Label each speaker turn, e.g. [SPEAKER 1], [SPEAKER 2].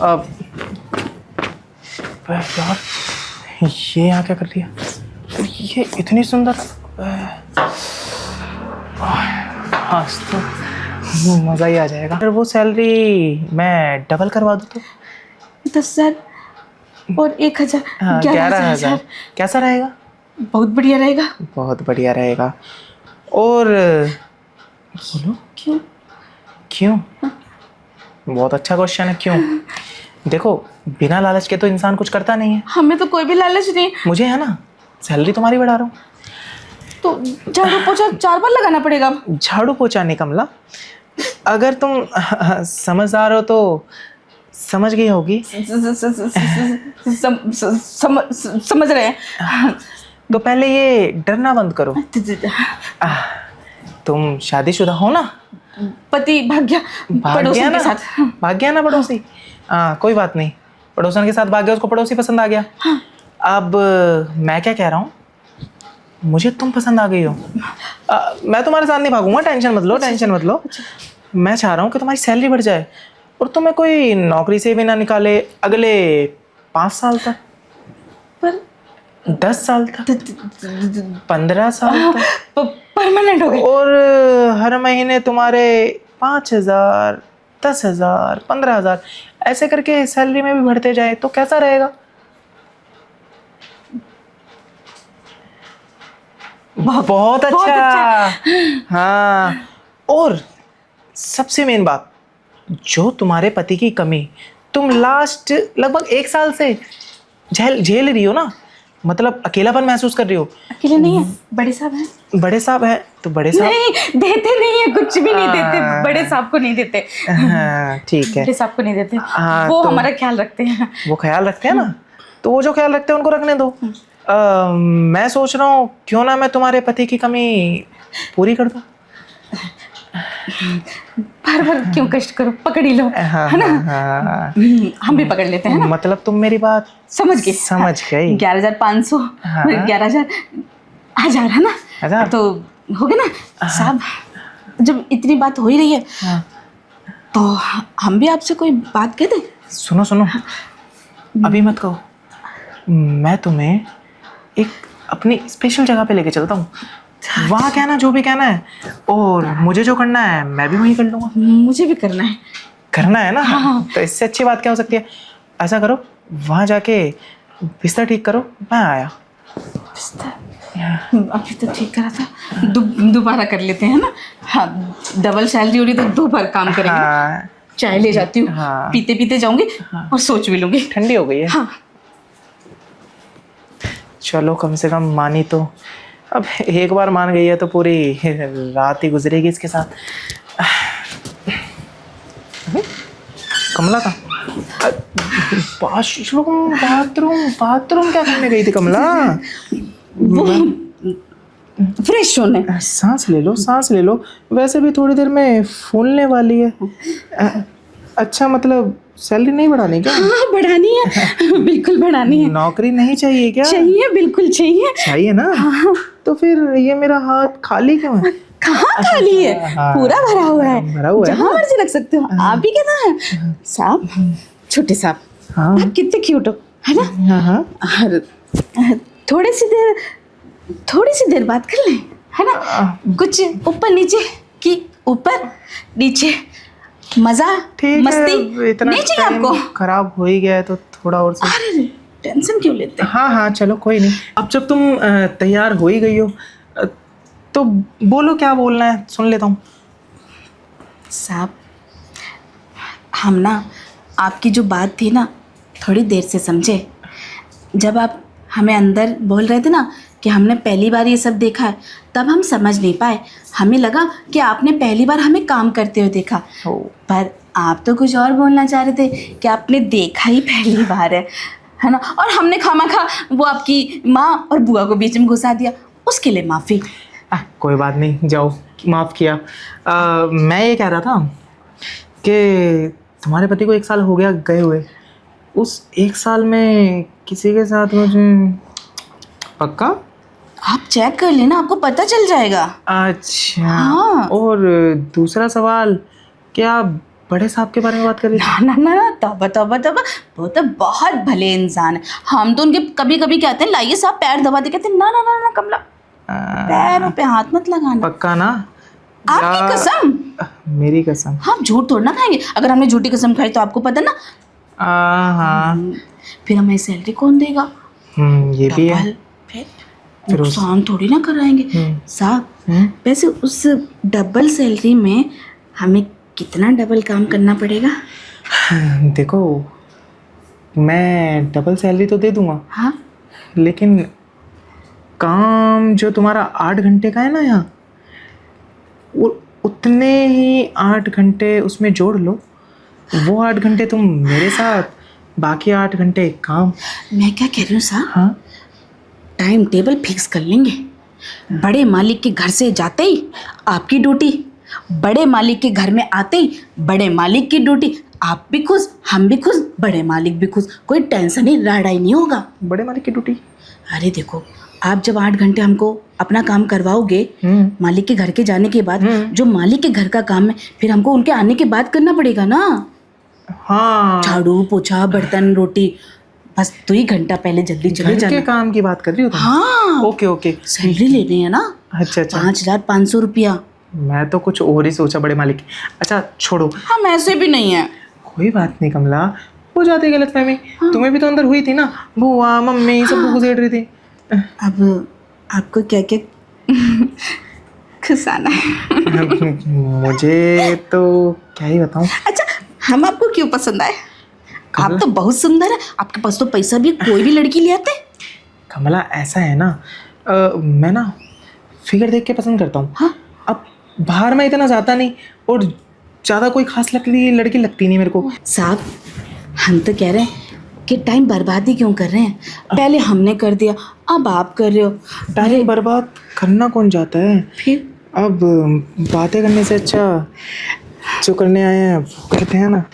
[SPEAKER 1] अब यार ये यहाँ क्या कर दिया? ये इतनी सुंदर। आज तो मज़ा ही आ जाएगा। अगर वो सैलरी मैं डबल करवा दूँ तो?
[SPEAKER 2] 10,000 और 1,000,
[SPEAKER 1] 11,000। कैसा रहेगा?
[SPEAKER 2] बहुत बढ़िया रहेगा।
[SPEAKER 1] बहुत बढ़िया रहेगा। और बोलो
[SPEAKER 2] क्यों?
[SPEAKER 1] क्यों? बहुत अच्छा क्वेश्चन है, क्यों? देखो, बिना लालच के तो इंसान कुछ करता नहीं है।
[SPEAKER 2] हमें तो कोई भी लालच नहीं।
[SPEAKER 1] मुझे है ना, सैलरी तुम्हारी बढ़ा रहा हूँ।
[SPEAKER 2] तो झाड़ू पोछा 4 बार लगाना पड़ेगा।
[SPEAKER 1] झाड़ू पोछा नहीं कमला, अगर तुम समझदार हो तो समझ गई होगी।
[SPEAKER 2] समझ रहे हैं।
[SPEAKER 1] तो पहले ये डरना बंद करो। तुम शादीशुदा हो ना?
[SPEAKER 2] पति भाग गया पड़ोसन के साथ।
[SPEAKER 1] भाग गया ना पड़ोसी? कोई बात नहीं, पड़ोसन के साथ भाग गया, उसको पड़ोसी पसंद आ गया। अब मैं क्या कह रहा हूँ, मुझे तुम पसंद आ गई हो। मैं तुम्हारे साथ नहीं भागूंगा, टेंशन मत लो, टेंशन मत लो। मैं चाह रहा हूँ कि तुम्हारी सैलरी बढ़ जाए और तुम्हें कोई नौकरी से भी ना निकाले अगले 5 साल तक,
[SPEAKER 2] पर
[SPEAKER 1] 10 साल तक, 15 साल तक
[SPEAKER 2] परमानेंट हो गए।
[SPEAKER 1] और हर महीने तुम्हारे 5,000, 10,000, 15,000 ऐसे करके सैलरी में भी बढ़ते जाए तो कैसा रहेगा? बहुत अच्छा। हाँ, और सबसे मेन बात, जो तुम्हारे पति की कमी तुम लास्ट लगभग 1 साल से झेल रही हो ना, मतलब अकेलापन महसूस कर रही हो।
[SPEAKER 2] अकेले नहीं है, बड़े साहब हैं।
[SPEAKER 1] बड़े साहब हैं तो बड़े साहब
[SPEAKER 2] नहीं देते, नहीं है, कुछ भी नहीं देते। बड़े साहब को नहीं देते।
[SPEAKER 1] हाँ ठीक है,
[SPEAKER 2] बड़े साहब को नहीं देते।
[SPEAKER 1] तो
[SPEAKER 2] वो हमारा ख्याल रखते हैं।
[SPEAKER 1] वो ख्याल रखते हैं ना, तो वो जो ख्याल रखते हैं उनको रखने दो। मैं सोच रहा हूँ क्यों ना मैं तुम्हारे पति की कमी पूरी कर दूं।
[SPEAKER 2] बार बार क्यों कष्ट करो, पकड़ ही लो, है ना? हम भी पकड़ लेते हैं ना।
[SPEAKER 1] मतलब तुम मेरी बात
[SPEAKER 2] समझ गई? 11,500, 11,000 हजार है ना?
[SPEAKER 1] हजार
[SPEAKER 2] तो हो गया ना साहब। जब इतनी बात हो ही रही है तो हम भी आपसे कोई बात कह दें?
[SPEAKER 1] सुनो सुनो, अभी मत कहो, मैं तुम्हें एक अपनी स्पेशल जगह पे लेके चलता हूँ। वहाँ कहना जो भी कहना है, और मुझे जो करना है मैं भी वहीं कर लूँगा।
[SPEAKER 2] मुझे भी करना है।
[SPEAKER 1] करना है ना? तो इससे अच्छी बात क्या हो सकती है? ऐसा करो, वहाँ जाके बिस्तर ठीक करो, मैं आया।
[SPEAKER 2] बिस्तर अभी तो ठीक करा था, दोबारा कर लेते हैं ना। हाँ, डबल सैलरी हो रही तो 2 बार काम करेंगे। चाय ले जाती हूँ, पीते पीते जाऊंगी और सोच भी लूंगी।
[SPEAKER 1] ठंडी हो गई है। चलो कम से कम मानी तो। अब एक बार मान गई है तो पूरी रात ही गुजरेगी इसके साथ। कमला का बाथरूम क्या करने गई थी कमला?
[SPEAKER 2] वो फ्रेश होने।
[SPEAKER 1] सांस ले लो। वैसे भी थोड़ी देर में फूलने वाली है। अच्छा, मतलब सैलरी नहीं बढ़ानी क्या?
[SPEAKER 2] हाँ, बढ़ानी है, बिल्कुल बढ़ानी है।
[SPEAKER 1] नौकरी नहीं चाहिए क्या?
[SPEAKER 2] चाहिए, बिल्कुल चाहिए।
[SPEAKER 1] चाहिए ना?
[SPEAKER 2] हाँ।
[SPEAKER 1] तो फिर ये मेरा हाथ खाली क्यों है?
[SPEAKER 2] कहाँ खाली है? पूरा भरा हुआ है, जहाँ मर्जी रख सकते हो। आप ही कहना है साहब, छोटे साहब। आप कितने क्यूट हो, है ना? और थोड़ी सी देर बात कर लें, है ना? कुछ ऊपर नीचे की, ऊपर नीचे, मजा मस्ती नहीं चाहिए आपको?
[SPEAKER 1] खराब हो ही गया है तो थोड़ा और से।
[SPEAKER 2] अरे टेंशन क्यों लेते हैं?
[SPEAKER 1] हाँ चलो कोई नहीं। अब जब तुम तैयार हो ही गई हो तो बोलो, क्या बोलना है, सुन लेता हूँ।
[SPEAKER 2] साहब, हम ना आपकी जो बात थी ना, थोड़ी देर से समझे। जब आप हमें अंदर बोल रहे थे ना कि हमने पहली बार ये सब देखा है, तब हम समझ नहीं पाए। हमें लगा कि आपने पहली बार हमें काम करते हुए देखा, पर आप तो कुछ और बोलना चाह रहे थे कि आपने देखा ही पहली बार है ना? और हमने खामखा वो आपकी माँ और बुआ को बीच में घुसा दिया, उसके लिए माफ़ी।
[SPEAKER 1] कोई बात नहीं, जाओ, माफ़ किया। मैं ये कह रहा था कि तुम्हारे पति को 1 साल हो गया गए हुए। उस 1 साल में किसी के साथ मुझे पक्का?
[SPEAKER 2] आप चेक कर लेना, आपको पता चल जाएगा।
[SPEAKER 1] अच्छा।
[SPEAKER 2] हाँ।
[SPEAKER 1] और दूसरा सवाल, क्या बड़े साहब के बारे में बात कर रही थी?
[SPEAKER 2] ना ना ना, तौबा तौबा तौबा, वो तो बहुत भले इंसान है। हम तो उनके कभी कभी कहते हैं लाइए साहब पैर दबा दे, कहते हैं ना ना ना ना कमला, पैरों पे हाथ मत लगाना।
[SPEAKER 1] पक्का ना?
[SPEAKER 2] आपकी कसम।
[SPEAKER 1] मेरी कसम।
[SPEAKER 2] हम झूठ थोड़ा ना खाएंगे, अगर हमने झूठी कसम खाई तो आपको पता ना।
[SPEAKER 1] हाँ।
[SPEAKER 2] फिर हमें सैलरी कौन देगा?
[SPEAKER 1] ये भी है।
[SPEAKER 2] डबल। फिर नुकसान थोड़ी ना कराएंगे साहब। वैसे उस डबल सैलरी में हमें कितना डबल काम करना पड़ेगा?
[SPEAKER 1] देखो, मैं डबल सैलरी तो दे दूंगा,
[SPEAKER 2] हाँ,
[SPEAKER 1] लेकिन काम जो तुम्हारा 8 घंटे का है ना यहाँ, उतने ही 8 घंटे उसमें जोड़ लो। वो 8 घंटे तुम मेरे साथ, बाकी 8 घंटे काम।
[SPEAKER 2] मैं क्या कह रही हूँ साहब,
[SPEAKER 1] हाँ,
[SPEAKER 2] टाइम टेबल फिक्स कर लेंगे। बड़े मालिक के घर से जाते ही आपकी ड्यूटी, बड़े मालिक के घर में आते ही बड़े मालिक की ड्यूटी। आप भी खुश, हम भी खुश, बड़े मालिक भी खुश, कोई टेंशन ही राड़ा ही नहीं होगा।
[SPEAKER 1] बड़े मालिक की ड्यूटी?
[SPEAKER 2] अरे देखो, आप जब 8 घंटे हमको अपना काम करवाओगे मालिक के घर के जाने के बाद, जो मालिक के घर का काम है फिर हमको उनके आने के बाद करना पड़ेगा ना।
[SPEAKER 1] हाँ,
[SPEAKER 2] झाड़ू पोछा बर्तन रोटी, बस 2 घंटा पहले जल्दी चले
[SPEAKER 1] घर
[SPEAKER 2] जाना।
[SPEAKER 1] के काम की बात कर रही हो तुम?
[SPEAKER 2] हाँ,
[SPEAKER 1] ओके ओके।
[SPEAKER 2] सैलरी लेने हैं ना।
[SPEAKER 1] अच्छा अच्छा,
[SPEAKER 2] 5,500 रुपया।
[SPEAKER 1] मैं तो कुछ और ही सोचा बड़े मालिक की। अच्छा छोड़ो,
[SPEAKER 2] हम ऐसे भी नहीं है।
[SPEAKER 1] कोई बात नहीं कमला, हो जाती है गलतफहमी। तुम्हें भी तो अंदर हुई थी ना, बुआ मम्मी सब घुसेड़ रही थी।
[SPEAKER 2] अब आपको क्या क्या खुशाना है?
[SPEAKER 1] मुझे तो क्या ही बताऊं।
[SPEAKER 2] अच्छा, हम आपको क्यों पसंद आए? आप तो बहुत सुंदर है, आपके पास तो पैसा भी कोई भी लड़की ले आते।
[SPEAKER 1] कमला ऐसा है ना, मैं ना फिगर देख के पसंद करता हूँ।
[SPEAKER 2] हाँ?
[SPEAKER 1] अब बाहर में इतना जाता नहीं, और ज़्यादा कोई खास लड़की लगती नहीं मेरे को।
[SPEAKER 2] साहब, हम तो कह रहे हैं कि टाइम बर्बाद ही क्यों कर रहे हैं? पहले हमने कर दिया, अब आप कर रहे हो।
[SPEAKER 1] टाइम बर्बाद करना कौन चाहता है?
[SPEAKER 2] फिर
[SPEAKER 1] अब बातें करने से अच्छा जो करने आए हैं वो करते हैं ना।